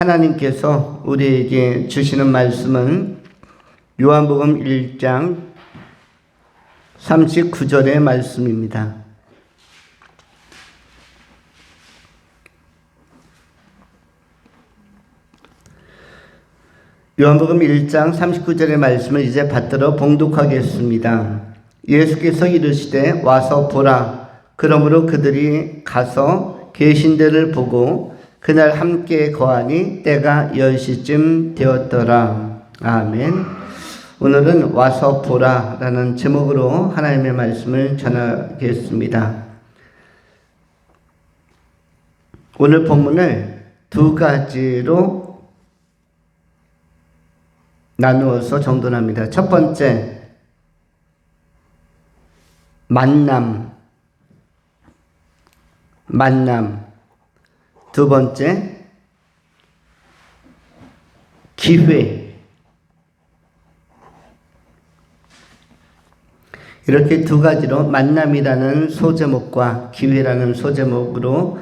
하나님께서 우리에게 주시는 말씀은 요한복음 1장 39절의 말씀입니다. 요한복음 1장 39절의 말씀을 이제 받들어 봉독하겠습니다. 예수께서 이르시되 와서 보라. 그러므로 그들이 가서 계신 데를 보고 그날 함께 거하니 때가 10시쯤 되었더라. 아멘. 오늘은 와서 보라 라는 제목으로 하나님의 말씀을 전하겠습니다. 오늘 본문을 두 가지로 나누어서 정돈합니다. 첫 번째, 만남. 두 번째, 기회. 이렇게 두 가지로 만남이라는 소제목과 기회라는 소제목으로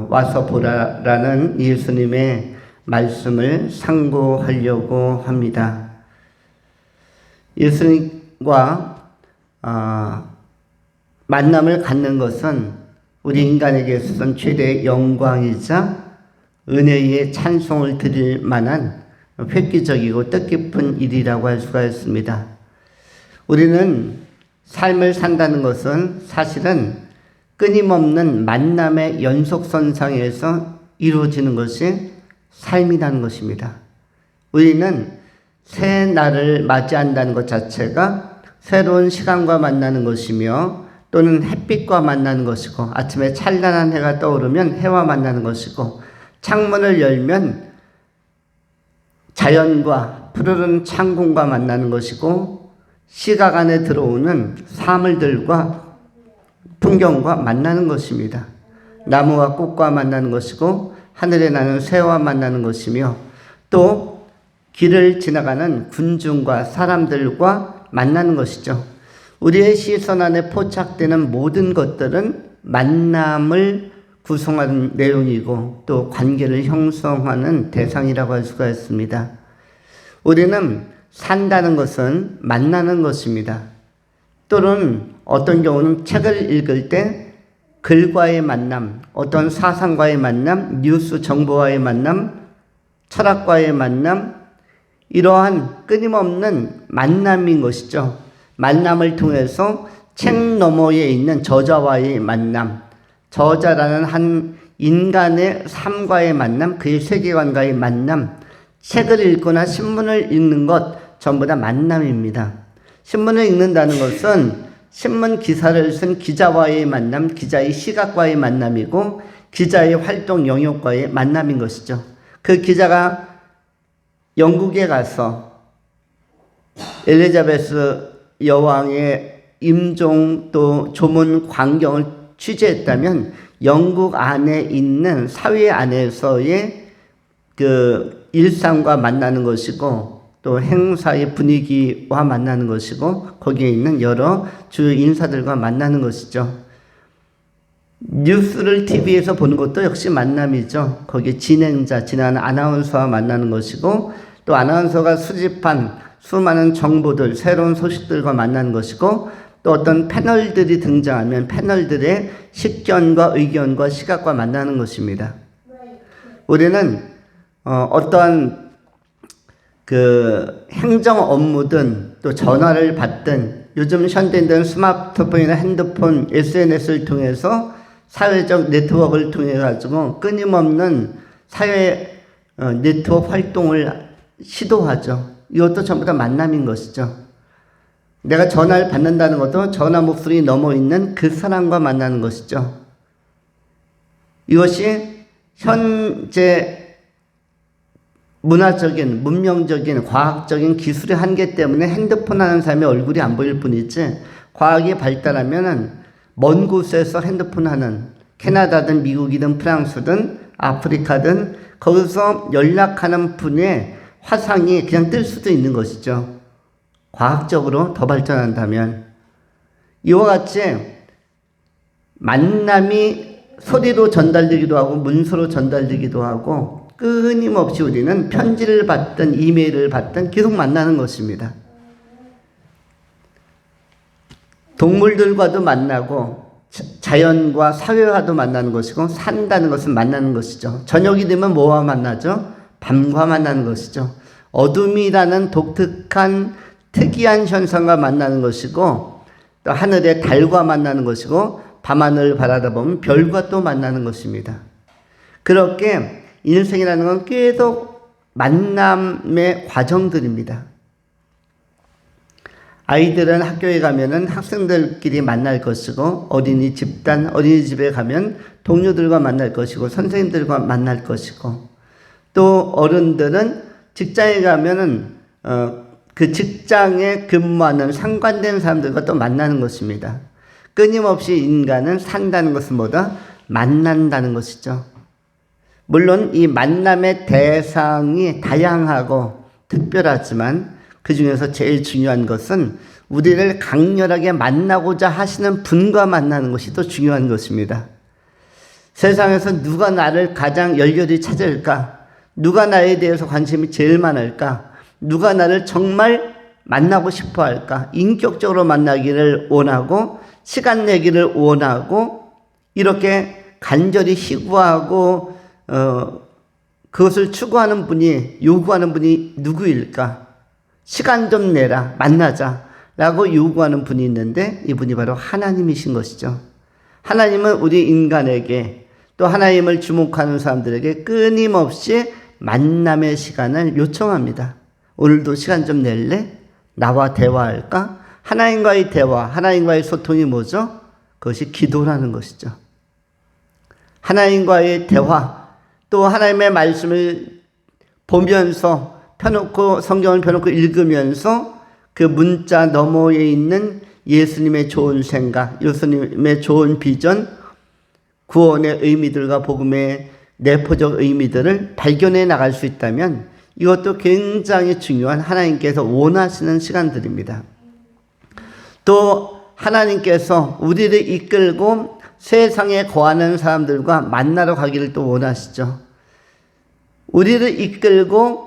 와서 보라라는 예수님의 말씀을 상고하려고 합니다. 예수님과 만남을 갖는 것은 우리 인간에게 있어서는 최대의 영광이자 은혜의 찬송을 드릴 만한 획기적이고 뜻깊은 일이라고 할 수가 있습니다. 우리는 삶을 산다는 것은 사실은 끊임없는 만남의 연속선상에서 이루어지는 것이 삶이라는 것입니다. 우리는 새 날을 맞이한다는 것 자체가 새로운 시간과 만나는 것이며 또는 햇빛과 만나는 것이고 아침에 찬란한 해가 떠오르면 해와 만나는 것이고 창문을 열면 자연과 푸르른 창공과 만나는 것이고 시각 안에 들어오는 사물들과 풍경과 만나는 것입니다. 나무와 꽃과 만나는 것이고 하늘에 나는 새와 만나는 것이며 또 길을 지나가는 군중과 사람들과 만나는 것이죠. 우리의 시선 안에 포착되는 모든 것들은 만남을 구성하는 내용이고 또 관계를 형성하는 대상이라고 할 수가 있습니다. 우리는 산다는 것은 만나는 것입니다. 또는 어떤 경우는 책을 읽을 때 글과의 만남, 어떤 사상과의 만남, 뉴스 정보와의 만남, 철학과의 만남, 이러한 끊임없는 만남인 것이죠. 만남을 통해서 책 너머에 있는 저자와의 만남, 저자라는 한 인간의 삶과의 만남, 그의 세계관과의 만남, 책을 읽거나 신문을 읽는 것 전부 다 만남입니다. 신문을 읽는다는 것은 신문 기사를 쓴 기자와의 만남, 기자의 시각과의 만남이고 기자의 활동 영역과의 만남인 것이죠. 그 기자가 영국에 가서 엘리자베스 여왕의 임종 또 조문 광경을 취재했다면 영국 안에 있는 사회 안에서의 그 일상과 만나는 것이고 또 행사의 분위기와 만나는 것이고 거기에 있는 여러 주요 인사들과 만나는 것이죠. 뉴스를 TV에서 보는 것도 역시 만남이죠. 거기에 진행하는 아나운서와 만나는 것이고 또 아나운서가 수집한 수많은 정보들, 새로운 소식들과 만나는 것이고 또 어떤 패널들이 등장하면 패널들의 식견과 의견과 시각과 만나는 것입니다. 우리는 어떠한 그 행정 업무든 또 전화를 받든 요즘 현대인들은 스마트폰이나 핸드폰, SNS를 통해서 사회적 네트워크를 통해 가지고 끊임없는 사회 네트워크 활동을 시도하죠. 이것도 전부 다 만남인 것이죠. 내가 전화를 받는다는 것도 전화 목소리 넘어 있는 그 사람과 만나는 것이죠. 이것이 현재 문화적인, 문명적인, 과학적인 기술의 한계 때문에 핸드폰 하는 사람의 얼굴이 안 보일 뿐이지 과학이 발달하면은 먼 곳에서 핸드폰 하는 캐나다든 미국이든 프랑스든 아프리카든 거기서 연락하는 분의 화상이 그냥 뜰 수도 있는 것이죠. 과학적으로 더 발전한다면. 이와 같이 만남이 소리로 전달되기도 하고 문서로 전달되기도 하고 끊임없이 우리는 편지를 받든 이메일을 받든 계속 만나는 것입니다. 동물들과도 만나고 자연과 사회와도 만나는 것이고 산다는 것은 만나는 것이죠. 저녁이 되면 뭐와 만나죠? 밤과 만나는 것이죠. 어둠이라는 독특한 특이한 현상과 만나는 것이고 또 하늘의 달과 만나는 것이고 밤하늘을 바라다보면 별과 또 만나는 것입니다. 그렇게 인생이라는 건 계속 만남의 과정들입니다. 아이들은 학교에 가면은 학생들끼리 만날 것이고 어린이집에 가면 동료들과 만날 것이고 선생님들과 만날 것이고 또 어른들은 직장에 가면은 그 직장에 근무하는 상관된 사람들과 또 만나는 것입니다. 끊임없이 인간은 산다는 것은 뭐다? 만난다는 것이죠. 물론 이 만남의 대상이 다양하고 특별하지만 그 중에서 제일 중요한 것은 우리를 강렬하게 만나고자 하시는 분과 만나는 것이 더 중요한 것입니다. 세상에서 누가 나를 가장 열렬히 찾을까? 누가 나에 대해서 관심이 제일 많을까? 누가 나를 정말 만나고 싶어 할까? 인격적으로 만나기를 원하고 시간 내기를 원하고 이렇게 간절히 희구하고 그것을 추구하는 분이 요구하는 분이 누구일까? 시간 좀 내라 만나자 라고 요구하는 분이 있는데 이분이 바로 하나님이신 것이죠. 하나님은 우리 인간에게 또 하나님을 주목하는 사람들에게 끊임없이 만남의 시간을 요청합니다. 오늘도 시간 좀 낼래? 나와 대화할까? 하나님과의 대화, 하나님과의 소통이 뭐죠? 그것이 기도라는 것이죠. 하나님과의 대화, 또 하나님의 말씀을 보면서 성경을 펴놓고 읽으면서 그 문자 너머에 있는 예수님의 좋은 생각, 예수님의 좋은 비전, 구원의 의미들과 복음의 내포적 의미들을 발견해 나갈 수 있다면 이것도 굉장히 중요한 하나님께서 원하시는 시간들입니다. 또 하나님께서 우리를 이끌고 세상에 거하는 사람들과 만나러 가기를 또 원하시죠. 우리를 이끌고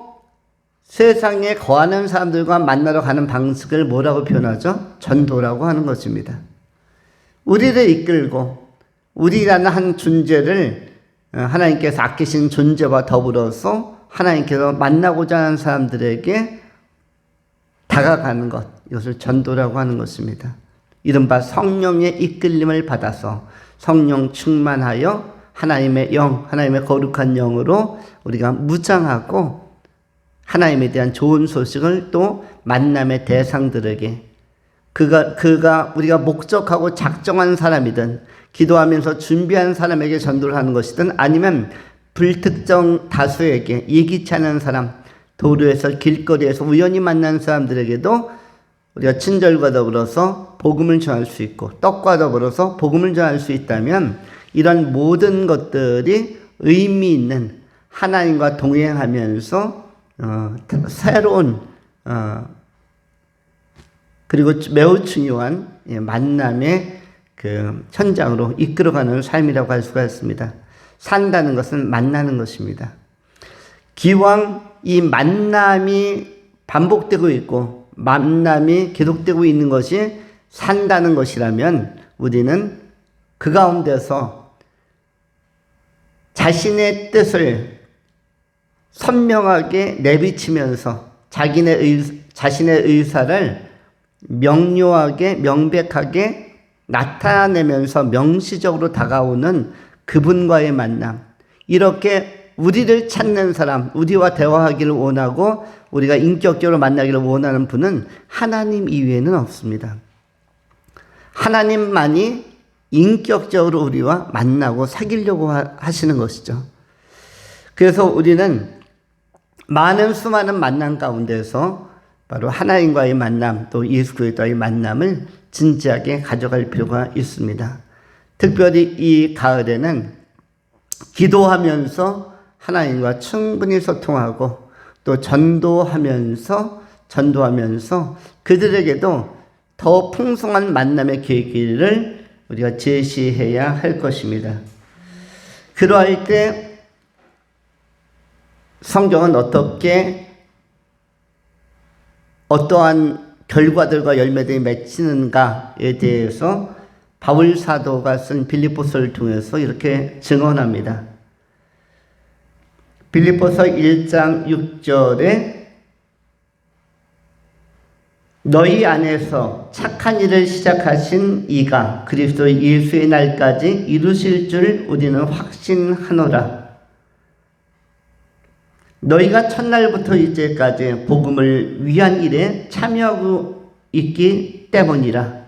세상에 거하는 사람들과 만나러 가는 방식을 뭐라고 표현하죠? 전도라고 하는 것입니다. 우리를 이끌고 우리라는 한 존재를 하나님께서 아끼신 존재와 더불어서 하나님께서 만나고자 하는 사람들에게 다가가는 것, 이것을 전도라고 하는 것입니다. 이른바 성령의 이끌림을 받아서 성령 충만하여 하나님의 영, 하나님의 거룩한 영으로 우리가 무장하고 하나님에 대한 좋은 소식을 또 만남의 대상들에게 그가 우리가 목적하고 작정한 사람이든 기도하면서 준비한 사람에게 전도를 하는 것이든 아니면 불특정 다수에게 예기치 않은 사람, 도로에서 길거리에서 우연히 만난 사람들에게도 우리가 친절과 더불어서 복음을 전할 수 있고 떡과 더불어서 복음을 전할 수 있다면 이런 모든 것들이 의미 있는 하나님과 동행하면서 새로운 그리고 매우 중요한 만남의 그 현장으로 이끌어가는 삶이라고 할 수가 있습니다. 산다는 것은 만나는 것입니다. 기왕 이 만남이 반복되고 있고 만남이 계속되고 있는 것이 산다는 것이라면 우리는 그 가운데서 자신의 뜻을 선명하게 내비치면서 자신의 의사를 명료하게 명백하게 나타내면서 명시적으로 다가오는 그분과의 만남, 이렇게 우리를 찾는 사람, 우리와 대화하기를 원하고 우리가 인격적으로 만나기를 원하는 분은 하나님 이외에는 없습니다. 하나님만이 인격적으로 우리와 만나고 사귀려고 하시는 것이죠. 그래서 우리는 수많은 만남 가운데서 바로 하나님과의 만남, 또 예수 그리스도의 만남을 진지하게 가져갈 필요가 있습니다. 특별히 이 가을에는 기도하면서 하나님과 충분히 소통하고 또 전도하면서 그들에게도 더 풍성한 만남의 계기를 우리가 제시해야 할 것입니다. 그러할 때 성경은 어떠한 결과들과 열매들이 맺히는가에 대해서 바울 사도가 쓴 빌립보서를 통해서 이렇게 증언합니다. 빌립보서 1장 6절에 너희 안에서 착한 일을 시작하신 이가 그리스도 예수의 날까지 이루실 줄 우리는 확신하노라. 너희가 첫날부터 이제까지 복음을 위한 일에 참여하고 있기 때문이라.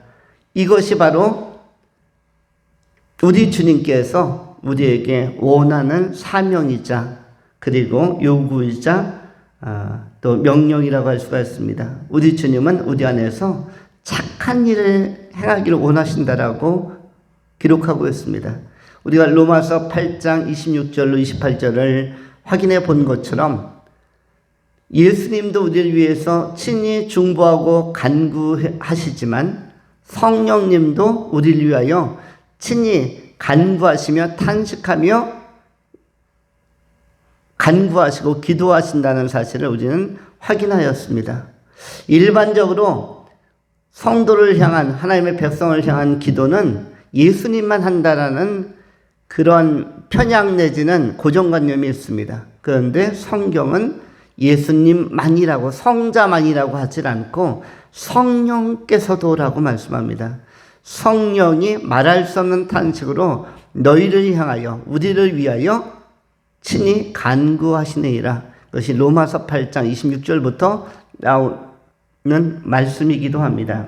이것이 바로 우리 주님께서 우리에게 원하는 사명이자 그리고 요구이자 또 명령이라고 할 수가 있습니다. 우리 주님은 우리 안에서 착한 일을 행하기를 원하신다라고 기록하고 있습니다. 우리가 로마서 8장 26절로 28절을 확인해 본 것처럼 예수님도 우리를 위해서 친히 중보하고 간구하시지만 성령님도 우리를 위하여 친히 간구하시며 탄식하며 간구하시고 기도하신다는 사실을 우리는 확인하였습니다. 일반적으로 성도를 향한 하나님의 백성을 향한 기도는 예수님만 한다라는 그런 편향 내지는 고정관념이 있습니다. 그런데 성경은 예수님만이라고 성자만이라고 하질 않고 성령께서도라고 말씀합니다. 성령이 말할 수 없는 탄식으로 너희를 향하여 우리를 위하여 친히 간구하시느니라. 그것이 로마서 8장 26절부터 나오는 말씀이기도 합니다.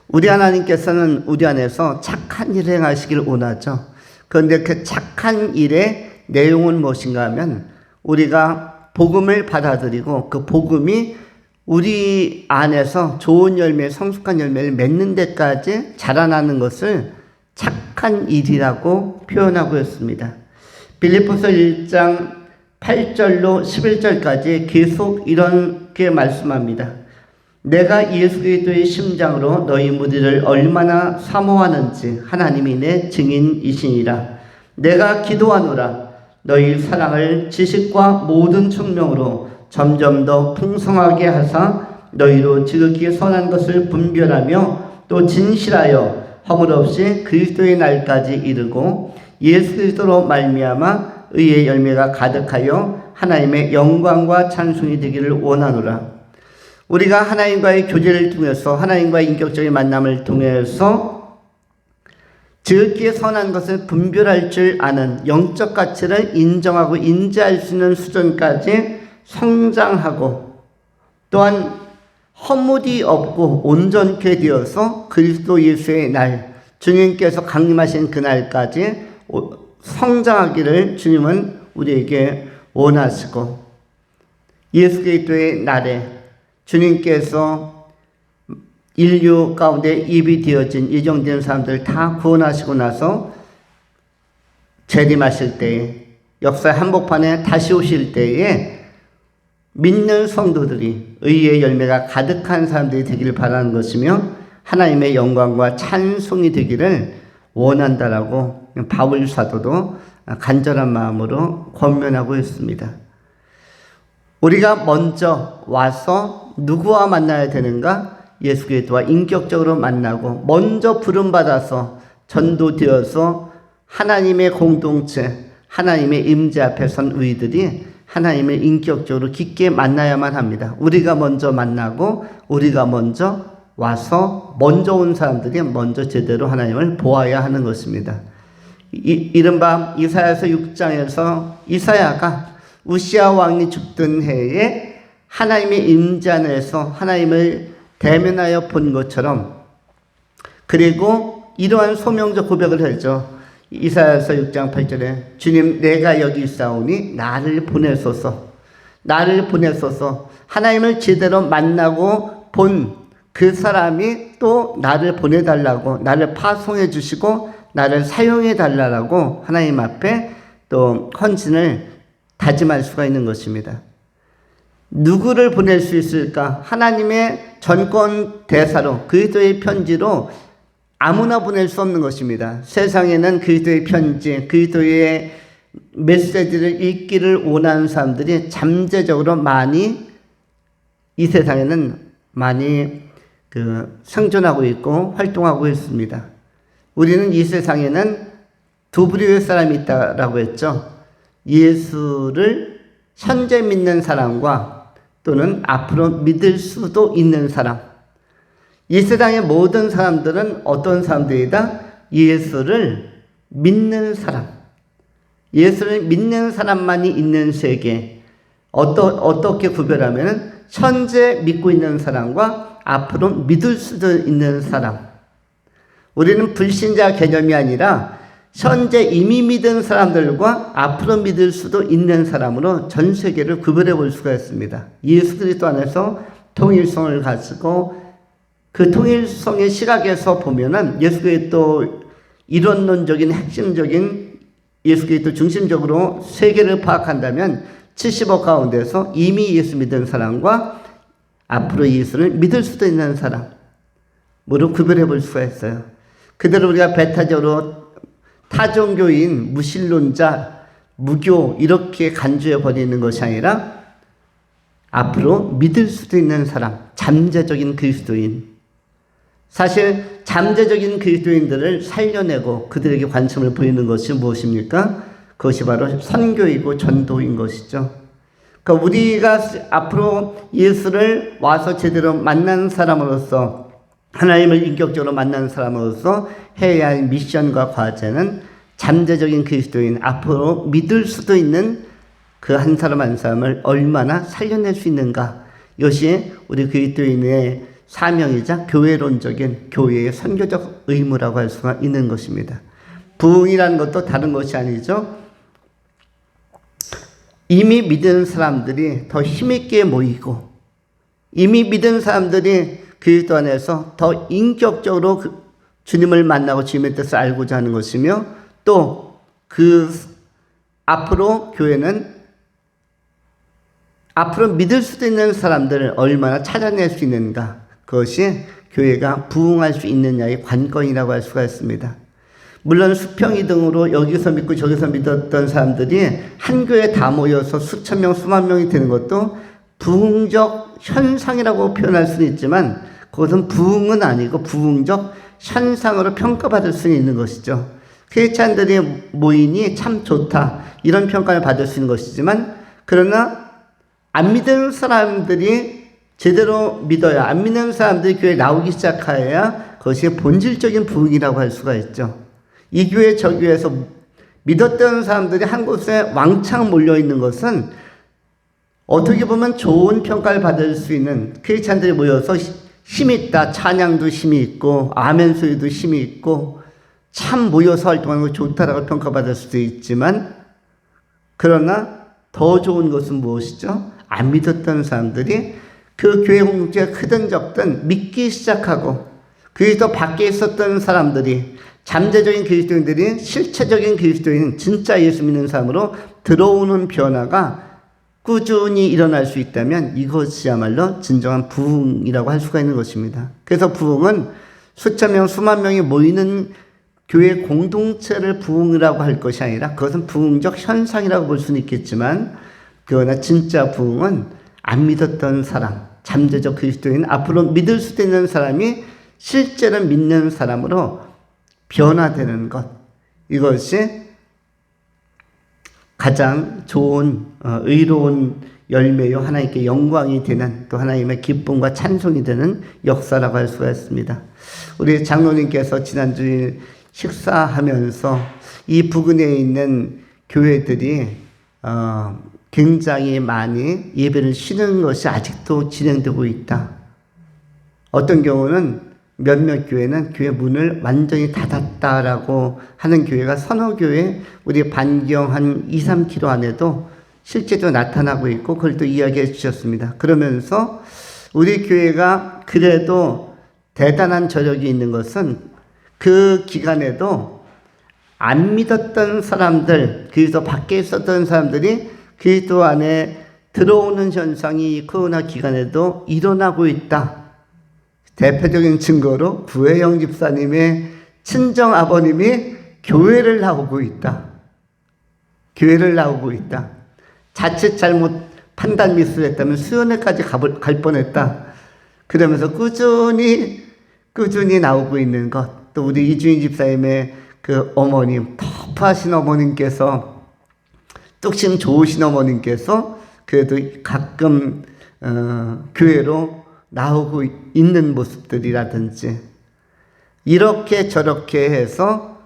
우리 하나님께서는 우리 안에서 착한 일을 행하시기를 원하죠. 그런데 그 착한 일의 내용은 무엇인가 하면 우리가 복음을 받아들이고 그 복음이 우리 안에서 좋은 열매, 성숙한 열매를 맺는 데까지 자라나는 것을 착한 일이라고 표현하고 있습니다. 빌립보서 1장 8절로 11절까지 계속 이렇게 말씀합니다. 내가 예수 그리스도의 심장으로 너희 무리를 얼마나 사모하는지 하나님이 내 증인이시니라. 내가 기도하노라. 너희 사랑을 지식과 모든 총명으로 점점 더 풍성하게 하사 너희로 지극히 선한 것을 분별하며 또 진실하여 허물 없이 그리스도의 날까지 이르고 예수 그리스도로 말미암아 의의 열매가 가득하여 하나님의 영광과 찬송이 되기를 원하노라. 우리가 하나님과의 교제를 통해서 하나님과의 인격적인 만남을 통해서 지극히 선한 것을 분별할 줄 아는 영적 가치를 인정하고 인지할 수 있는 수준까지 성장하고 또한 허물이 없고 온전케 되어서 그리스도 예수의 날 주님께서 강림하신 그날까지 성장하기를 주님은 우리에게 원하시고 예수 그리스도의 날에 주님께서 인류 가운데 입이 되어진 예정된 사람들 다 구원하시고 나서 재림하실 때에 역사의 한복판에 다시 오실 때에 믿는 성도들이 의의 열매가 가득한 사람들이 되기를 바라는 것이며 하나님의 영광과 찬송이 되기를 원한다라고 바울 사도도 간절한 마음으로 권면하고 있습니다. 우리가 먼저 와서 누구와 만나야 되는가? 예수 그리스도와 인격적으로 만나고 먼저 부름받아서 전도되어서 하나님의 공동체, 하나님의 임재 앞에 선 우리들이 하나님을 인격적으로 깊게 만나야만 합니다. 우리가 먼저 만나고 우리가 먼저 와서 먼저 온 사람들이 먼저 제대로 하나님을 보아야 하는 것입니다. 이른바 이사야서 6장에서 이사야가 우시아 왕이 죽던 해에 하나님의 임재 안에서 하나님을 대면하여 본 것처럼 그리고 이러한 소명적 고백을 하죠. 이사야서 6장 8절에 주님 내가 여기 있사오니 나를 보내소서. 나를 보내소서. 하나님을 제대로 만나고 본 그 사람이 또 나를 보내달라고 나를 파송해 주시고 나를 사용해 달라고 하나님 앞에 또 헌신을 다짐할 수가 있는 것입니다. 누구를 보낼 수 있을까? 하나님의 전권 대사로 그리스도의 편지로 아무나 보낼 수 없는 것입니다. 세상에는 그리스도의 편지, 그리스도의 메시지를 읽기를 원하는 사람들이 잠재적으로 많이 이 세상에는 많이 생존하고 있고 활동하고 있습니다. 우리는 이 세상에는 두 부류의 사람이 있다라고 했죠. 예수를 현재 믿는 사람과 또는 앞으로 믿을 수도 있는 사람. 이 세상의 모든 사람들은 어떤 사람들이다? 예수를 믿는 사람. 예수를 믿는 사람만이 있는 세계. 어떻게 구별하면 현재 믿고 있는 사람과 앞으로 믿을 수도 있는 사람. 우리는 불신자 개념이 아니라 현재 이미 믿은 사람들과 앞으로 믿을 수도 있는 사람으로 전 세계를 구별해 볼 수가 있습니다. 예수 그리스도 안에서 통일성을 가지고 그 통일성의 시각에서 보면은 예수 그리스도 이론론적인 핵심적인 예수 그리스도 중심적으로 세계를 파악한다면 70억 가운데서 이미 예수 믿은 사람과 앞으로 예수를 믿을 수도 있는 사람으로 구별해 볼 수가 있어요. 그대로 우리가 배타적으로 타종교인, 무신론자, 무교 이렇게 간주해 버리는 것이 아니라 앞으로 믿을 수도 있는 사람, 잠재적인 그리스도인. 사실 잠재적인 그리스도인들을 살려내고 그들에게 관심을 보이는 것이 무엇입니까? 그것이 바로 선교이고 전도인 것이죠. 그러니까 우리가 앞으로 예수를 와서 제대로 만난 사람으로서 하나님을 인격적으로 만난 사람으로서 해야 할 미션과 과제는 잠재적인 그리스도인, 앞으로 믿을 수도 있는 그 한 사람 한 사람을 얼마나 살려낼 수 있는가. 이것이 우리 그리스도인의 사명이자 교회론적인 교회의 선교적 의무라고 할 수가 있는 것입니다. 부흥이라는 것도 다른 것이 아니죠. 이미 믿은 사람들이 더 힘있게 모이고 이미 믿은 사람들이 그리스도 안에서 더 인격적으로 주님을 만나고 주님의 뜻을 알고자 하는 것이며 또 앞으로 교회는 앞으로 믿을 수도 있는 사람들을 얼마나 찾아낼 수 있는가. 그것이 교회가 부흥할 수 있느냐의 관건이라고 할 수가 있습니다. 물론 수평이 등으로 여기서 믿고 저기서 믿었던 사람들이 한 교회에 다 모여서 수천 명, 수만 명이 되는 것도 부흥적 현상이라고 표현할 수는 있지만 그것은 부흥은 아니고 부흥적 현상으로 평가받을 수 있는 것이죠. 크리스찬들이 모이니 참 좋다 이런 평가를 받을 수 있는 것이지만 그러나 안 믿는 사람들이 제대로 믿어야 안 믿는 사람들이 교회에 나오기 시작해야 그것이 본질적인 부흥이라고 할 수가 있죠. 이 교회 저 교회에서 믿었던 사람들이 한 곳에 왕창 몰려있는 것은 어떻게 보면 좋은 평가를 받을 수 있는 크리스찬들이 모여서 힘이 있다. 찬양도 힘이 있고 아멘 소리도 힘이 있고 참 모여서 활동하는 거 좋다라고 평가받을 수도 있지만 그러나 더 좋은 것은 무엇이죠? 안 믿었던 사람들이 그 교회 공동체가 크든 적든 믿기 시작하고 그리스도 밖에 있었던 사람들이 잠재적인 그리스도인들이 실체적인 그리스도인 진짜 예수 믿는 사람으로 들어오는 변화가 꾸준히 일어날 수 있다면 이것이야말로 진정한 부흥이라고 할 수가 있는 것입니다. 그래서 부흥은 수천 명, 수만 명이 모이는 교회 공동체를 부흥이라고 할 것이 아니라 그것은 부흥적 현상이라고 볼 수는 있겠지만 그러나 진짜 부흥은 안 믿었던 사람, 잠재적 그리스도인, 앞으로 믿을 수도 있는 사람이 실제로 믿는 사람으로 변화되는 것. 이것이 가장 좋은 의로운 열매요 하나님께 영광이 되는 또 하나님의 기쁨과 찬송이 되는 역사라고 할 수가 있습니다. 우리 장로님께서 지난주에 식사하면서 이 부근에 있는 교회들이 굉장히 많이 예배를 쉬는 것이 아직도 진행되고 있다. 어떤 경우는 몇몇 교회는 교회 문을 완전히 닫았다라고 하는 교회가 서너 교회 우리 반경 한 2, 3km 안에도 실제로 나타나고 있고 그걸 또 이야기해 주셨습니다. 그러면서 우리 교회가 그래도 대단한 저력이 있는 것은 그 기간에도 안 믿었던 사람들, 그리스도 밖에 있었던 사람들이 그리스도 안에 들어오는 현상이 코로나 기간에도 일어나고 있다. 대표적인 증거로 구혜영 집사님의 친정 아버님이 교회를 나오고 있다. 교회를 나오고 있다. 자칫 잘못 판단 미스를 했다면 수련회까지 갈 뻔했다. 그러면서 꾸준히 나오고 있는 것. 또 우리 이주인 집사님의 그 어머님, 터프하신 어머님께서, 뚝심 좋으신 어머님께서 그래도 가끔 교회로 나오고 있는 모습들이라든지, 이렇게 저렇게 해서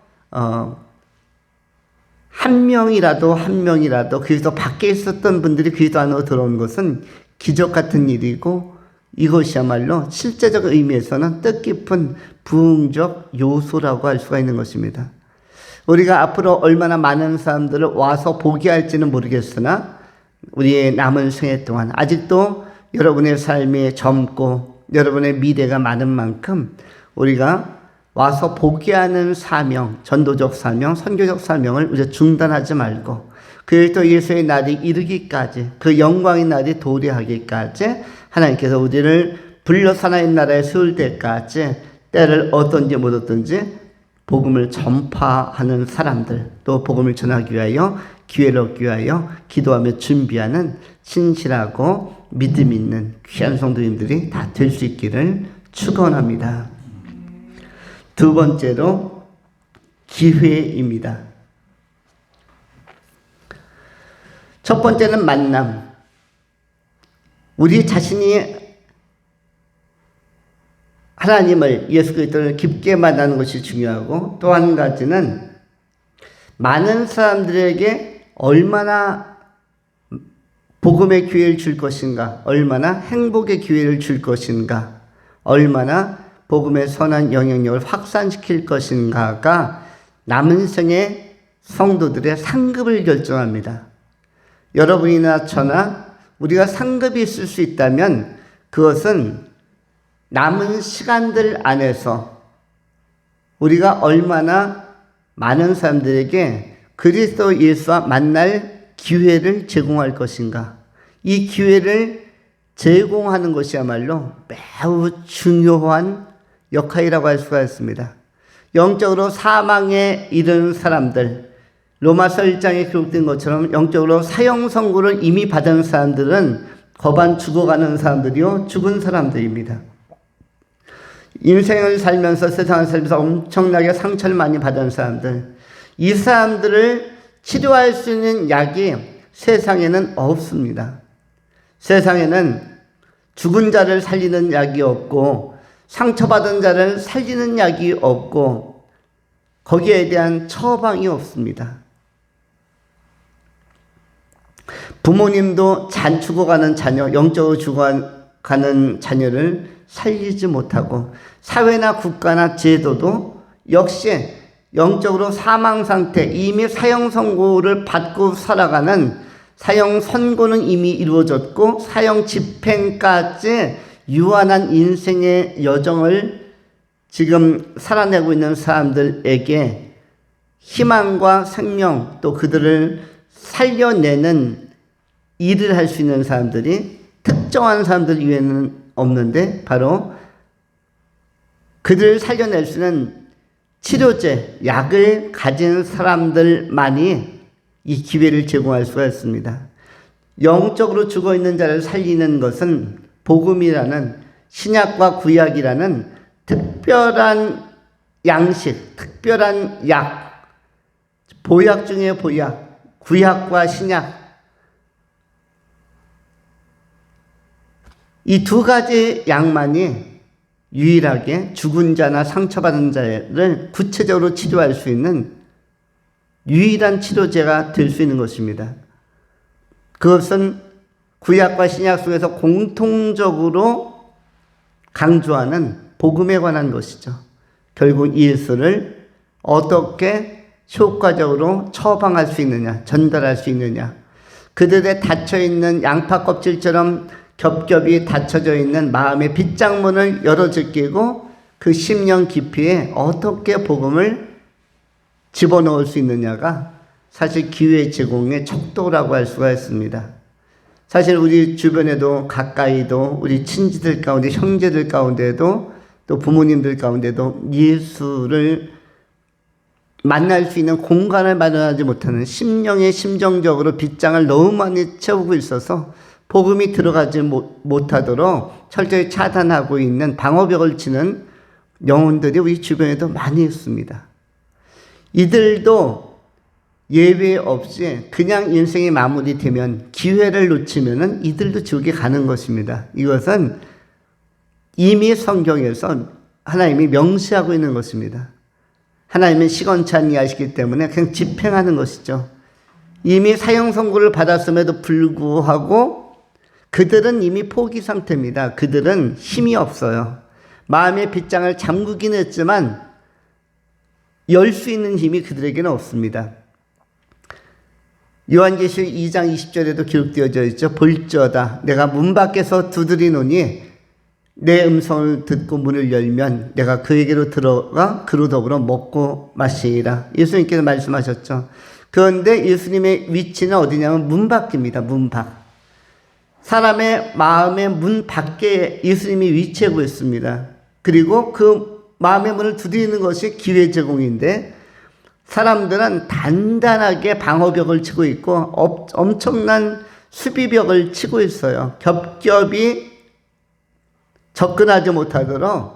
한 명이라도 그리스도 밖에 있었던 분들이 그리스도 안으로 들어온 것은 기적 같은 일이고, 이것이야말로 실제적 의미에서는 뜻깊은 부흥적 요소라고 할 수가 있는 것입니다. 우리가 앞으로 얼마나 많은 사람들을 와서 보게 할지는 모르겠으나 우리의 남은 생애 동안 아직도 여러분의 삶이 젊고 여러분의 미래가 많은 만큼 우리가 와서 보게 하는 사명, 전도적 사명, 선교적 사명을 우리가 중단하지 말고, 그리스도 예수의 날이 이르기까지, 그 영광의 날이 도래하기까지 하나님께서 우리를 불러서 하나님 나라에 세울 때까지 때를 얻든지 못 얻든지 복음을 전파하는 사람들, 또 복음을 전하기 위하여 기회를 얻기 위하여 기도하며 준비하는 신실하고 믿음 있는 귀한 성도님들이 다 될 수 있기를 축원합니다. 두 번째로 기회입니다. 첫 번째는 만남. 우리 자신이 하나님을, 예수 그리스도를 깊게 만나는 것이 중요하고, 또 한 가지는 많은 사람들에게 얼마나 복음의 기회를 줄 것인가, 얼마나 행복의 기회를 줄 것인가, 얼마나 복음의 선한 영향력을 확산시킬 것인가가 남은 생의 성도들의 상급을 결정합니다. 여러분이나 저나 우리가 상급이 있을 수 있다면 그것은 남은 시간들 안에서 우리가 얼마나 많은 사람들에게 그리스도 예수와 만날 기회를 제공할 것인가. 이 기회를 제공하는 것이야말로 매우 중요한 역할이라고 할 수가 있습니다. 영적으로 사망에 이르는 사람들, 로마서 1장에 기록된 것처럼 영적으로 사형 선고를 이미 받은 사람들은 거반 죽어가는 사람들이요, 죽은 사람들입니다. 인생을 살면서, 세상을 살면서 엄청나게 상처를 많이 받은 사람들, 이 사람들을 치료할 수 있는 약이 세상에는 없습니다. 세상에는 죽은 자를 살리는 약이 없고, 상처받은 자를 살리는 약이 없고, 거기에 대한 처방이 없습니다. 부모님도 죽어가는 자녀, 영적으로 죽어가는 자녀를 살리지 못하고, 사회나 국가나 제도도 역시 영적으로 사망 상태, 이미 사형 선고를 받고 살아가는, 사형 선고는 이미 이루어졌고 사형 집행까지 유한한 인생의 여정을 지금 살아내고 있는 사람들에게 희망과 생명, 또 그들을 살려내는 일을 할 수 있는 사람들이 특정한 사람들 이외에는 없는데, 바로 그들을 살려낼 수 있는 치료제, 약을 가진 사람들만이 이 기회를 제공할 수가 있습니다. 영적으로 죽어있는 자를 살리는 것은 복음이라는, 신약과 구약이라는 특별한 양식, 특별한 약, 보약 중에 보약, 구약과 신약, 이 두 가지 약만이 유일하게 죽은 자나 상처받은 자를 구체적으로 치료할 수 있는 유일한 치료제가 될 수 있는 것입니다. 그것은 구약과 신약 속에서 공통적으로 강조하는 복음에 관한 것이죠. 결국 예수를 어떻게 효과적으로 처방할 수 있느냐, 전달할 수 있느냐, 그들의 닫혀있는 양파 껍질처럼 겹겹이 닫혀져 있는 마음의 빗장문을 열어제끼고 그 심령 깊이에 어떻게 복음을 집어넣을 수 있느냐가 사실 기회 제공의 척도라고 할 수가 있습니다. 사실 우리 주변에도 가까이도 우리 친지들 가운데, 형제들 가운데도, 또 부모님들 가운데도 예수를 만날 수 있는 공간을 마련하지 못하는 심령의 심정적으로 빗장을 너무 많이 채우고 있어서 복음이 들어가지 못하도록 철저히 차단하고 있는 방어벽을 치는 영혼들이 우리 주변에도 많이 있습니다. 이들도 예외 없이 그냥 인생이 마무리되면 기회를 놓치면은 이들도 지옥에 가는 것입니다. 이것은 이미 성경에서 하나님이 명시하고 있는 것입니다. 하나님은 시건찬이 아시기 때문에 그냥 집행하는 것이죠. 이미 사형 선고를 받았음에도 불구하고 그들은 이미 포기 상태입니다. 그들은 힘이 없어요. 마음의 빗장을 잠그긴 했지만 열 수 있는 힘이 그들에게는 없습니다. 요한계시록 2장 20절에도 기록되어져 있죠. 볼지어다 내가 문 밖에서 두드리노니 내 음성을 듣고 문을 열면 내가 그에게로 들어가 그로 더불어 먹고 마시리라. 예수님께서 말씀하셨죠. 그런데 예수님의 위치는 어디냐면 문 밖입니다. 문 밖. 사람의 마음의 문 밖에 예수님이 위치하고 있습니다. 그리고 그 마음의 문을 두드리는 것이 기회 제공인데 사람들은 단단하게 방어벽을 치고 있고 엄청난 수비벽을 치고 있어요. 겹겹이 접근하지 못하도록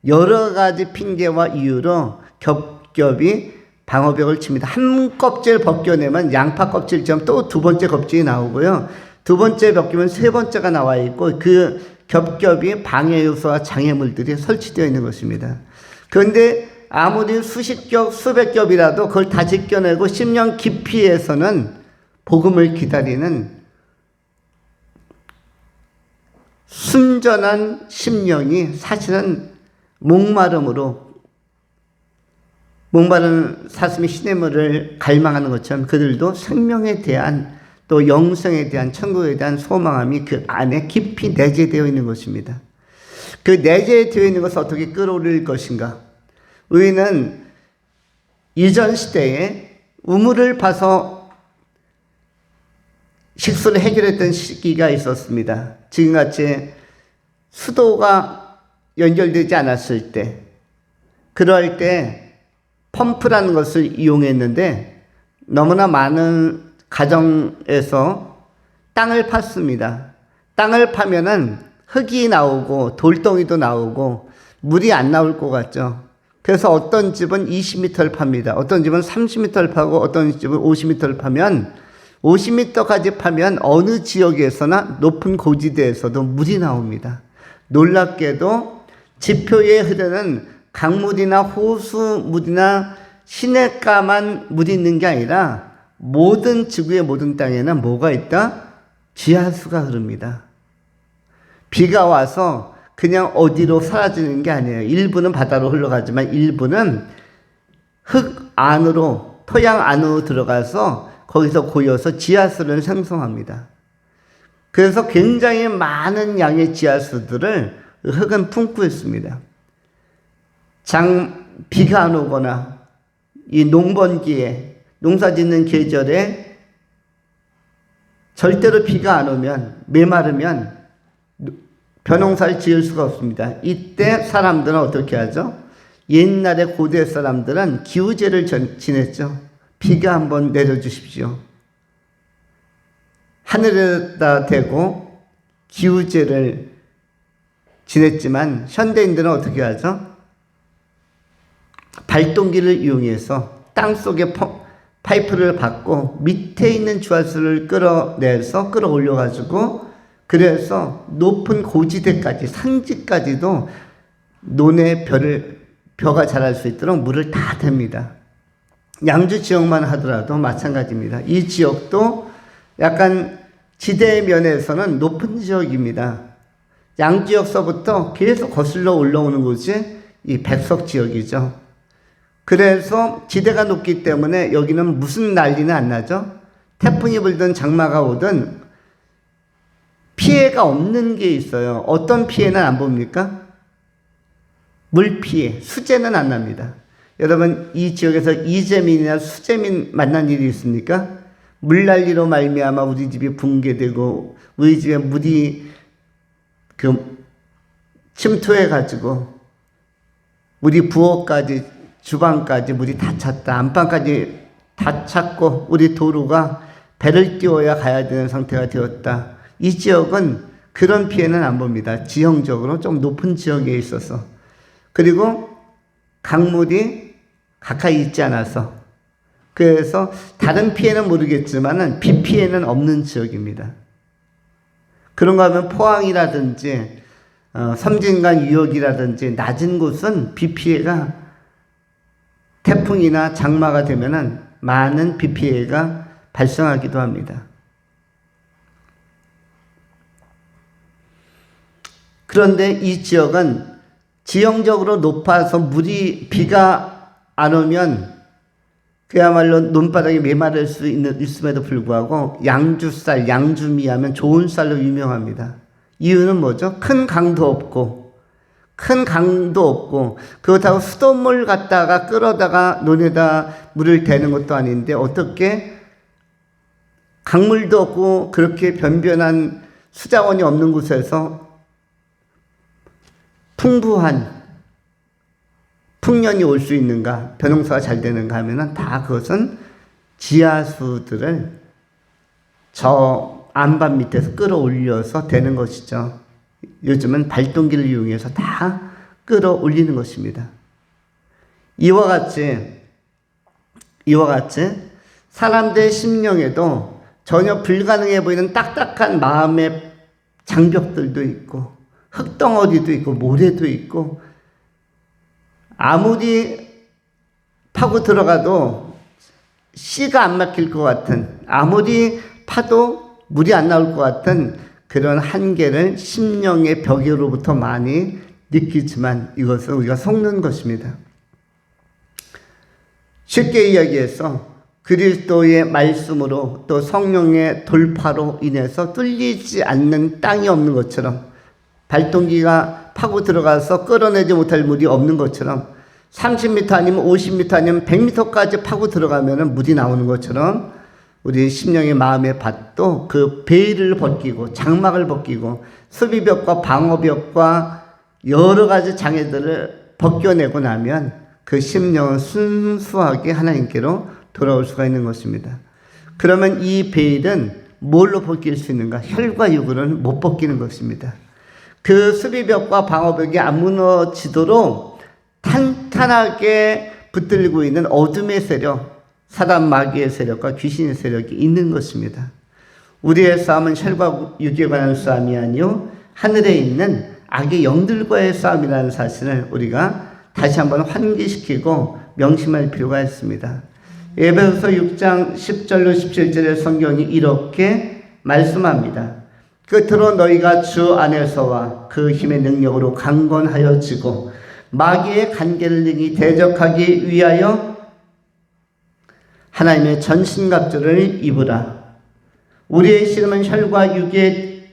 여러 가지 핑계와 이유로 겹겹이 방어벽을 칩니다. 한 껍질 벗겨내면 양파 껍질처럼 또 두 번째 껍질이 나오고요. 두 번째 벗기면 세 번째가 나와 있고 그 겹겹이 방해 요소와 장애물들이 설치되어 있는 것입니다. 그런데 아무리 수십 겹, 수백 겹이라도 그걸 다 제껴내고 심령 깊이에서는 복음을 기다리는 순전한 심령이 사실은 목마른 사슴이 시냇물을 갈망하는 것처럼 그들도 생명에 대한 또 영생에 대한 천국에 대한 소망함이 그 안에 깊이 내재되어 있는 것입니다. 그 내재되어 있는 것을 어떻게 끌어올릴 것인가? 우리는 이전 시대에 우물을 파서 식수를 해결했던 시기가 있었습니다. 지금같이 수도가 연결되지 않았을 때, 그럴 때 펌프라는 것을 이용했는데 너무나 많은 가정에서 땅을 팠습니다. 땅을 파면은 흙이 나오고 돌덩이도 나오고 물이 안 나올 것 같죠. 그래서 어떤 집은 20m를 팝니다. 어떤 집은 30m를 파고 어떤 집은 50m를 파면 50m까지 파면 어느 지역에서나 높은 고지대에서도 물이 나옵니다. 놀랍게도 지표에 흐르는 강물이나 호수물이나 시냇가만 물이 있는 게 아니라 모든 지구의 모든 땅에는 뭐가 있다? 지하수가 흐릅니다. 비가 와서 그냥 어디로 사라지는 게 아니에요. 일부는 바다로 흘러가지만 일부는 흙 안으로, 토양 안으로 들어가서 거기서 고여서 지하수를 생성합니다. 그래서 굉장히 많은 양의 지하수들을 흙은 품고 있습니다. 비가 안 오거나 이 농번기에 농사 짓는 계절에 절대로 비가 안 오면 메마르면 벼농사를 지을 수가 없습니다. 이때 사람들은 어떻게 하죠? 옛날에 고대 사람들은 기우제를 지냈죠. 비가 한번 내려주십시오. 하늘에다 대고 기우제를 지냈지만 현대인들은 어떻게 하죠? 발동기를 이용해서 땅속에 파이프를 받고 밑에 있는 주하수를 끌어올려가지고 그래서 높은 고지대까지 산지까지도 논에 벼가 자랄 수 있도록 물을 다 댑니다. 양주 지역만 하더라도 마찬가지입니다. 이 지역도 약간 지대 면에서는 높은 지역입니다. 양지역서부터 계속 거슬러 올라오는 곳이 이 백석 지역이죠. 그래서 지대가 높기 때문에 여기는 무슨 난리는 안 나죠? 태풍이 불든 장마가 오든 피해가 없는 게 있어요. 어떤 피해는 안 봅니까? 물 피해, 수재는 안 납니다. 여러분 이 지역에서 이재민이나 수재민 만난 일이 있습니까? 물난리로 말미암아 우리 집이 붕괴되고 우리 집에 물이 침투해가지고 우리 부엌까지 주방까지 물이 다 찼다. 안방까지 다 찼고 우리 도로가 배를 띄워야 가야 되는 상태가 되었다. 이 지역은 그런 피해는 안 봅니다. 지형적으로 좀 높은 지역에 있어서. 그리고 강물이 가까이 있지 않아서. 그래서 다른 피해는 모르겠지만은 비 피해는 없는 지역입니다. 그런가 하면 포항이라든지 섬진강 유역이라든지 낮은 곳은 비 피해가 태풍이나 장마가 되면은 많은 비 피해가 발생하기도 합니다. 그런데 이 지역은 지형적으로 높아서 비가 안 오면 그야말로 논바닥에 메마를 수 있음에도 불구하고 양주쌀, 양주미하면 좋은 쌀로 유명합니다. 이유는 뭐죠? 큰 강도 없고 그렇다고 수돗물 갖다가 끌어다가 논에다 물을 대는 것도 아닌데 어떻게 강물도 없고 그렇게 변변한 수자원이 없는 곳에서 풍부한 풍년이 올 수 있는가, 벼농사가 잘 되는가 하면은 다 그것은 지하수들을 저 안반 밑에서 끌어올려서 되는 것이죠. 요즘은 발동기를 이용해서 다 끌어올리는 것입니다. 이와 같이 사람들의 심령에도 전혀 불가능해 보이는 딱딱한 마음의 장벽들도 있고 흙덩어리도 있고 모래도 있고 아무리 파고 들어가도 씨가 안 막힐 것 같은 아무리 파도 물이 안 나올 것 같은 그런 한계를 심령의 벽으로부터 많이 느끼지만 이것은 우리가 속는 것입니다. 쉽게 이야기해서 그리스도의 말씀으로 또 성령의 돌파로 인해서 뚫리지 않는 땅이 없는 것처럼 발동기가 파고 들어가서 끌어내지 못할 물이 없는 것처럼 30m 아니면 50m 아니면 100m까지 파고 들어가면 물이 나오는 것처럼 우리 심령의 마음의 밭도 그 베일을 벗기고 장막을 벗기고 수비벽과 방어벽과 여러 가지 장애들을 벗겨내고 나면 그 심령은 순수하게 하나님께로 돌아올 수가 있는 것입니다. 그러면 이 베일은 뭘로 벗길 수 있는가? 혈과 육으로는 못 벗기는 것입니다. 그 수비벽과 방어벽이 안 무너지도록 탄탄하게 붙들고 있는 어둠의 세력, 사단 마귀의 세력과 귀신의 세력이 있는 것입니다. 우리의 싸움은 혈과 육에 관한 싸움이 아니요 하늘에 있는 악의 영들과의 싸움이라는 사실을 우리가 다시 한번 환기시키고 명심할 필요가 있습니다. 에베소서 6장 10절로 17절의 성경이 이렇게 말씀합니다. 끝으로 너희가 주 안에서와 그 힘의 능력으로 강건하여지고 마귀의 간계를 능히 대적하기 위하여 하나님의 전신갑주를 입으라. 우리의 씨름은 혈과 육에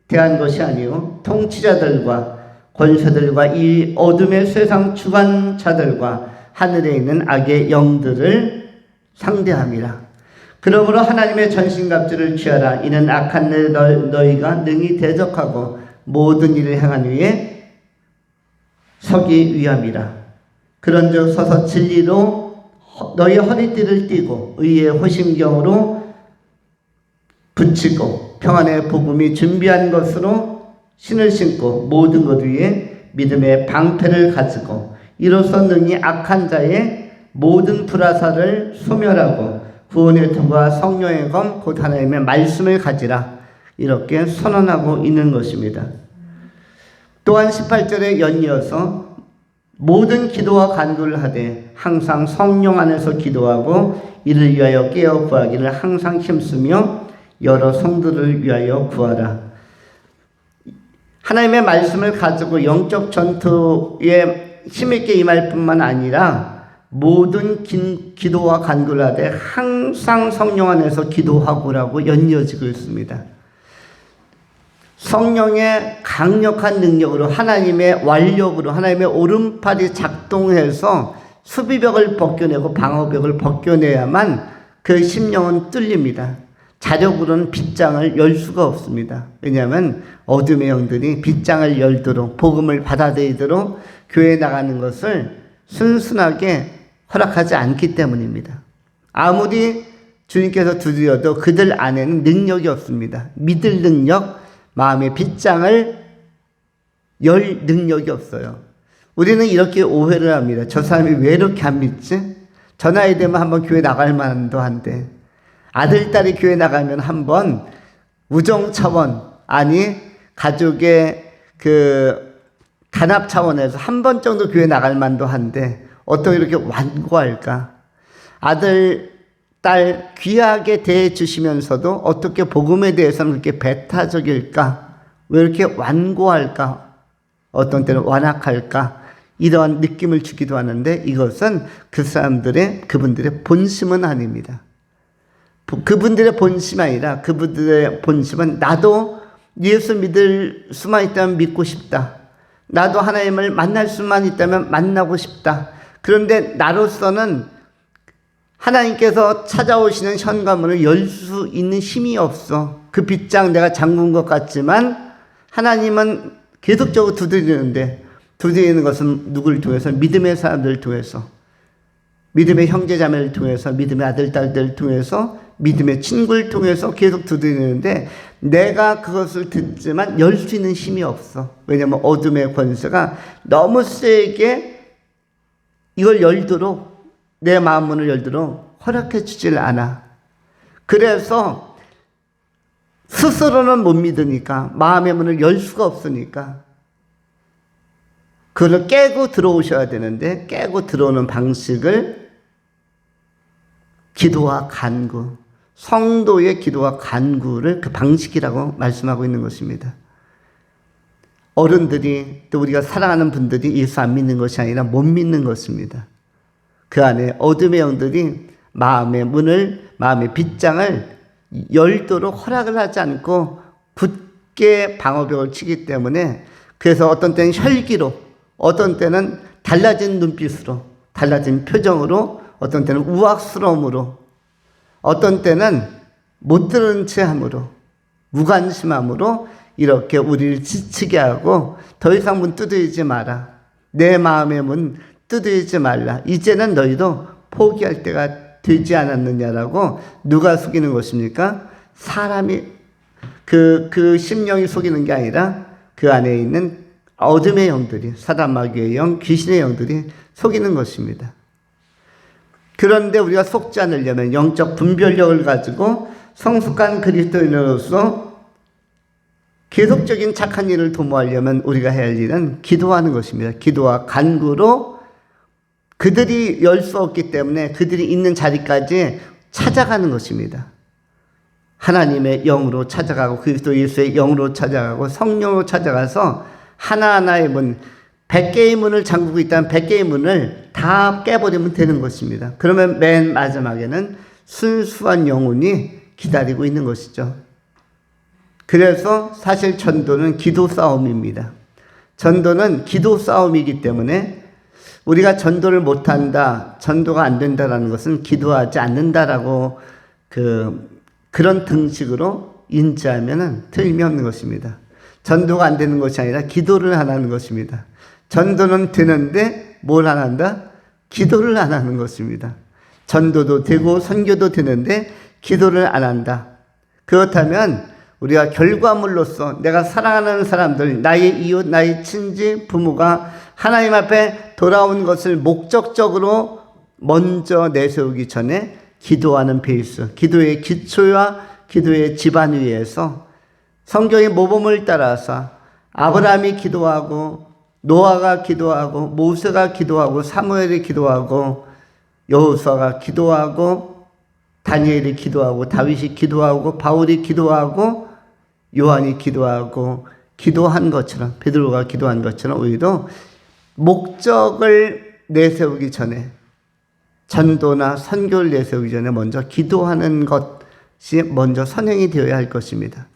대한 것이 아니요 통치자들과 권세들과 이 어둠의 세상 주관자들과 하늘에 있는 악의 영들을 상대함이라. 그러므로 하나님의 전신갑주를 취하라. 이는 악한 너희가 능히 대적하고 모든 일을 행한 후에 서기 위함이라. 그런즉 서서 진리로 너희 허리띠를 띠고 의의 호심경으로 붙이고 평안의 복음이 준비한 것으로 신을 신고 모든 것 위에 믿음의 방패를 가지고 이로써 능히 악한 자의 모든 불화살을 소멸하고 구원의 도구와 성령의 검 곧 하나님의 말씀을 가지라. 이렇게 선언하고 있는 것입니다. 또한 18절에 연이어서 모든 기도와 간구를 하되 항상 성령 안에서 기도하고 이를 위하여 깨어 구하기를 항상 힘쓰며 여러 성도를 위하여 구하라. 하나님의 말씀을 가지고 영적 전투에 힘있게 임할 뿐만 아니라 모든 기도와 간구를 하되 항상 성령 안에서 기도하고라고 연이어지고 있습니다. 성령의 강력한 능력으로 하나님의 완력으로 하나님의 오른팔이 작동해서 수비벽을 벗겨내고 방어벽을 벗겨내야만 그 심령은 뚫립니다. 자력으로는 빗장을 열 수가 없습니다. 왜냐하면 어둠의 영들이 빗장을 열도록 복음을 받아들이도록 교회에 나가는 것을 순순하게 허락하지 않기 때문입니다. 아무리 주님께서 두드려도 그들 안에는 능력이 없습니다. 믿을 능력, 마음의 빗장을 열 능력이 없어요. 우리는 이렇게 오해를 합니다. 저 사람이 왜 이렇게 안 믿지? 저 나이 되면 한번 교회 나갈 만도 한데, 아들, 딸이 교회 나가면 한번 우정 차원, 아니 가족의 그 단합 차원에서 한 번 정도 교회 나갈 만도 한데 어떻게 이렇게 완고할까? 아들, 딸 귀하게 대해 주시면서도 어떻게 복음에 대해서는 그렇게 배타적일까? 왜 이렇게 완고할까? 어떤 때는 완악할까? 이러한 느낌을 주기도 하는데 이것은 그분들의 본심은 아닙니다. 그분들의 본심이 아니라 그분들의 본심은 나도 예수 믿을 수만 있다면 믿고 싶다. 나도 하나님을 만날 수만 있다면 만나고 싶다. 그런데 나로서는 하나님께서 찾아오시는 현관문을 열 수 있는 힘이 없어. 그 빗장 내가 잠근 것 같지만 하나님은 계속적으로 두드리는 것은 누구를 통해서? 믿음의 사람들을 통해서, 믿음의 형제자매를 통해서, 믿음의 아들, 딸들을 통해서, 믿음의 친구를 통해서 계속 두드리는데 내가 그것을 듣지만 열 수 있는 힘이 없어. 왜냐하면 어둠의 권세가 너무 세게 이걸 열도록, 내 마음 문을 열도록 허락해 주질 않아. 그래서 스스로는 못 믿으니까, 마음의 문을 열 수가 없으니까 그걸 깨고 들어오셔야 되는데, 깨고 들어오는 방식을 기도와 간구, 성도의 기도와 간구를 그 방식이라고 말씀하고 있는 것입니다. 어른들이, 또 우리가 사랑하는 분들이 예수 안 믿는 것이 아니라 못 믿는 것입니다. 그 안에 어둠의 영들이 마음의 문을, 마음의 빗장을 열도록 허락을 하지 않고 굳게 방어벽을 치기 때문에, 그래서 어떤 때는 혈기로, 어떤 때는 달라진 눈빛으로, 달라진 표정으로, 어떤 때는 우악스러움으로, 어떤 때는 못 들은 채 함으로, 무관심함으로 이렇게 우리를 지치게 하고, 더 이상 문 두드리지 마라. 내 마음의 문 두드리지 말라. 이제는 너희도 포기할 때가 되지 않았느냐라고. 누가 속이는 것입니까? 사람이, 그 심령이 속이는 게 아니라 그 안에 있는 어둠의 영들이, 사단 마귀의 영, 귀신의 영들이 속이는 것입니다. 그런데 우리가 속지 않으려면 영적 분별력을 가지고 성숙한 그리스도인으로서 계속적인 착한 일을 도모하려면 우리가 해야 할 일은 기도하는 것입니다. 기도와 간구로 그들이 열 수 없기 때문에 그들이 있는 자리까지 찾아가는 것입니다. 하나님의 영으로 찾아가고, 그리스도 예수의 영으로 찾아가고, 성령으로 찾아가서 하나하나의 문, 100개의 문을 잠그고 있다면 100개의 문을 다 깨버리면 되는 것입니다. 그러면 맨 마지막에는 순수한 영혼이 기다리고 있는 것이죠. 그래서 사실 전도는 기도 싸움입니다. 전도는 기도 싸움이기 때문에 우리가 전도를 못한다, 전도가 안 된다라는 것은 기도하지 않는다라고 그런 등식으로 인지하면 틀림없는 것입니다. 전도가 안 되는 것이 아니라 기도를 안 하는 것입니다. 전도는 되는데 뭘 안 한다? 기도를 안 하는 것입니다. 전도도 되고 선교도 되는데 기도를 안 한다. 그렇다면 우리가 결과물로서 내가 사랑하는 사람들, 나의 이웃, 나의 친지, 부모가 하나님 앞에 돌아온 것을 목적적으로 먼저 내세우기 전에 기도하는 베이스, 기도의 기초와 기도의 기반 위에서 성경의 모범을 따라서 아브라함이 기도하고, 노아가 기도하고, 모세가 기도하고, 사무엘이 기도하고, 여호수아가 기도하고, 다니엘이 기도하고, 다윗이 기도하고, 바울이 기도하고, 요한이 기도하고, 기도한 것처럼, 베드로가 기도한 것처럼 우리도 목적을 내세우기 전에, 전도나 선교를 내세우기 전에 먼저 기도하는 것이 먼저 선행이 되어야 할 것입니다.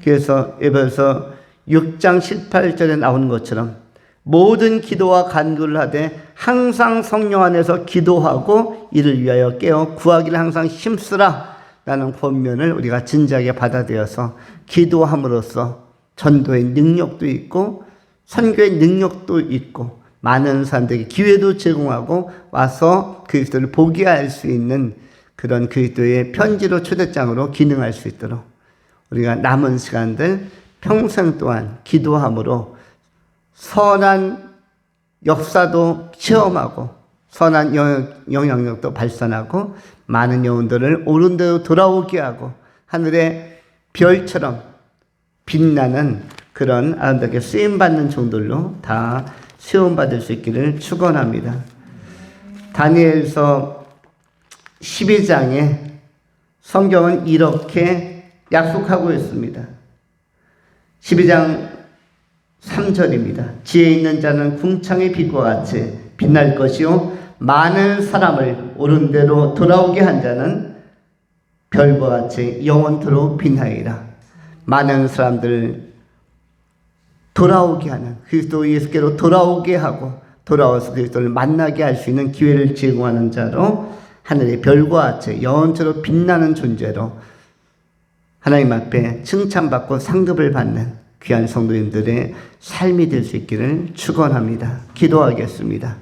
그래서 에베소서 6장 18절에 나오는 것처럼 모든 기도와 간구를 하되 항상 성령 안에서 기도하고 이를 위하여 깨어 구하기를 항상 힘쓰라 라는 권면을 우리가 진지하게 받아들여서 기도함으로써 전도의 능력도 있고 선교의 능력도 있고 많은 사람들에게 기회도 제공하고 와서 그리스도를 보게 할 수 있는 그런 그리스도의 편지로 초대장으로 기능할 수 있도록 우리가 남은 시간들 평생 동안 기도함으로 선한 역사도 체험하고 선한 영향력도 발산하고 많은 영혼들을 옳은 대로 돌아오게 하고 하늘의 별처럼 빛나는 그런 아름답게 쓰임받는 종들로 다 세움받을 수 있기를 축원합니다. 다니엘서 12장에 성경은 이렇게 약속하고 있습니다. 12장 3절입니다. 지혜 있는 자는 궁창의 빛과 같이 빛날 것이요 많은 사람을 옳은 대로 돌아오게 한 자는 별과 같이 영원토록 빛나리라. 많은 사람들 돌아오게 하는 그리스도 예수께로 돌아오게 하고 돌아와서 그리스도를 만나게 할 수 있는 기회를 제공하는 자로 하늘의 별과 같이 영원토록 빛나는 존재로 하나님 앞에 칭찬받고 상급을 받는 귀한 성도님들의 삶이 될 수 있기를 축원합니다. 기도하겠습니다.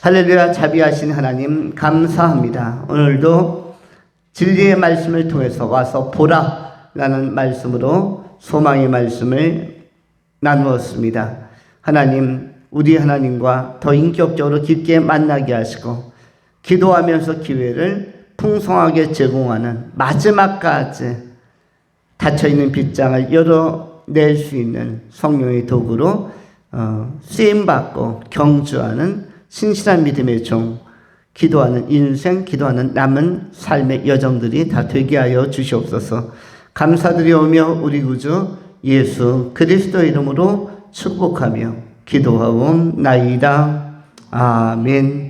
할렐루야. 자비하신 하나님 감사합니다. 오늘도 진리의 말씀을 통해서 와서 보라 라는 말씀으로 소망의 말씀을 나누었습니다. 하나님, 우리 하나님과 더 인격적으로 깊게 만나게 하시고 기도하면서 기회를 풍성하게 제공하는 마지막까지 닫혀있는 빗장을 열어낼 수 있는 성령의 도구로 쓰임받고 경주하는 신실한 믿음의 종, 기도하는 인생, 기도하는 남은 삶의 여정들이 다 되게 하여 주시옵소서. 감사드리오며 우리 구주 예수 그리스도 이름으로 축복하며 기도하옵나이다. 아멘.